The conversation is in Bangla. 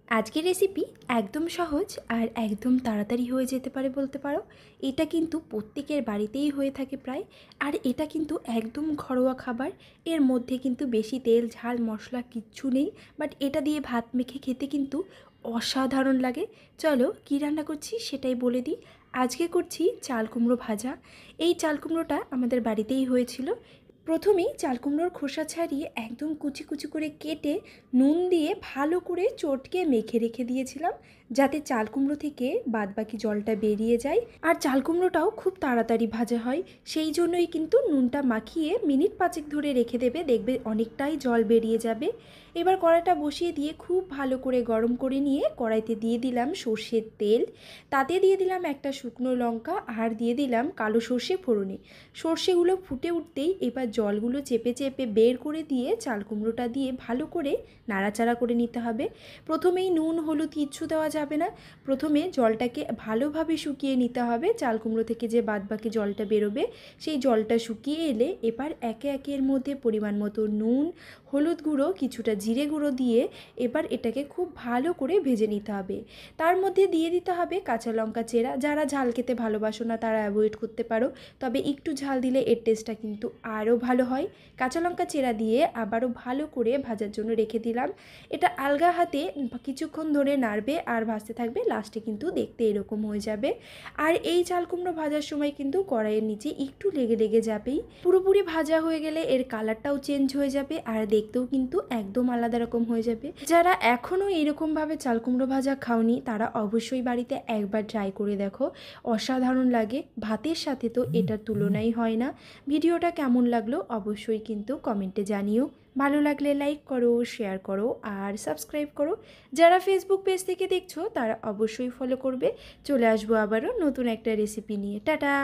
আজকের রেসিপি একদম সহজ আর একদম তাড়াতাড়ি হয়ে যেতে পারে বলতে পারো। এটা কিন্তু প্রত্যেকের বাড়িতেই হয়ে থাকে প্রায়। আর এটা কিন্তু একদম ঘরোয়া খাবার। এর মধ্যে কিন্তু বেশি তেল ঝাল মশলা কিচ্ছু নেই, বাট এটা দিয়ে ভাত মেখে খেতে কিন্তু অসাধারণ লাগে। চলো কী রান্না করছি সেটাই বলে দিই। আজকে করছি চাল কুমড়ো ভাজা। এই চাল কুমড়োটা আমাদের বাড়িতেই হয়েছিল। প্রথমেই চাল কুমড়োর খোসা ছাড়িয়ে একদম কুচি কুচি করে কেটে নুন দিয়ে ভালো করে চটকে মেখে রেখে দিয়েছিলাম, যাতে চাল কুমড়ো থেকে বাদবাকি জলটা বেরিয়ে যায়। আর চাল কুমড়োটাও খুব তাড়াতাড়ি ভাজা হয়, সেই জন্যই কিন্তু নুনটা মাখিয়ে মিনিট 5 ধরে রেখে দেবে, দেখবে অনেকটাই জল বেরিয়ে যাবে। এবার কড়াইটা বসিয়ে দিয়ে খুব ভালো করে গরম করে নিয়ে কড়াইতে দিয়ে দিলাম সর্ষের তেল, তাতে দিয়ে দিলাম একটা শুকনো লঙ্কা আর দিয়ে দিলাম কালো সর্ষে ফোড়নে। সর্ষেগুলো ফুটে উঠতেই এবার জলগুলো চেপে চেপে বের করে দিয়ে চাল কুমড়োটা দিয়ে ভালো করে নাড়াচাড়া করে নিতে হবে। প্রথমেই নুন হলুদ কিচ্ছু দেওয়া যাবে না, প্রথমে জলটাকে ভালোভাবে শুকিয়ে নিতে হবে। চাল কুমড়ো থেকে যে বাদবাকি জলটা বেরোবে সেই জলটা শুকিয়ে এলে এবার একে একে এর মধ্যে পরিমাণ মতো নুন, হলুদ গুঁড়ো, কিছুটা জিরে গুঁড়ো দিয়ে এবার এটাকে খুব ভালো করে ভেজে নিতে হবে। তার মধ্যে দিয়ে দিতে হবে কাঁচা লঙ্কা চেরা। যারা ঝাল খেতে ভালোবাসো না তারা অ্যাভয়েড করতে পারো, তবে একটু ঝাল দিলে এর টেস্টটা কিন্তু আরও ভালো হয়। কাঁচা লঙ্কা চেরা দিয়ে আবারও ভালো করে ভাজার জন্য রেখে দিলাম। এটা আলগা হাতে কিছুক্ষণ ধরে নাড়বে আর ভাজতে থাকবে, লাস্টে কিন্তু দেখতে এরকম হয়ে যাবে। আর এই চাল কুমড়ো ভাজার সময় কিন্তু কড়াইয়ের নিচে একটু লেগে লেগে যাবেই। পুরোপুরি ভাজা হয়ে গেলে এর কালারটাও চেঞ্জ হয়ে যাবে আর দেখতেও কিন্তু একদম আলাদা রকম হয়ে যাবে। যারা এখনও এরকমভাবে চাল কুমড়ো ভাজা খাওনি তারা অবশ্যই বাড়িতে একবার ট্রাই করে দেখো, অসাধারণ লাগে। ভাতের সাথে তো এটার তুলনাই হয় না। ভিডিওটা কেমন লাগলো অবশ্যই কিন্তু কমেন্টে জানিও। ভালো লাগলে লাইক করো, শেয়ার করো আর সাবস্ক্রাইব করো। যারা ফেসবুক পেজ থেকে দেখছো তারা অবশ্যই ফলো করবে। চলে আসবো আবারও নতুন একটা রেসিপি নিয়ে। টাটা।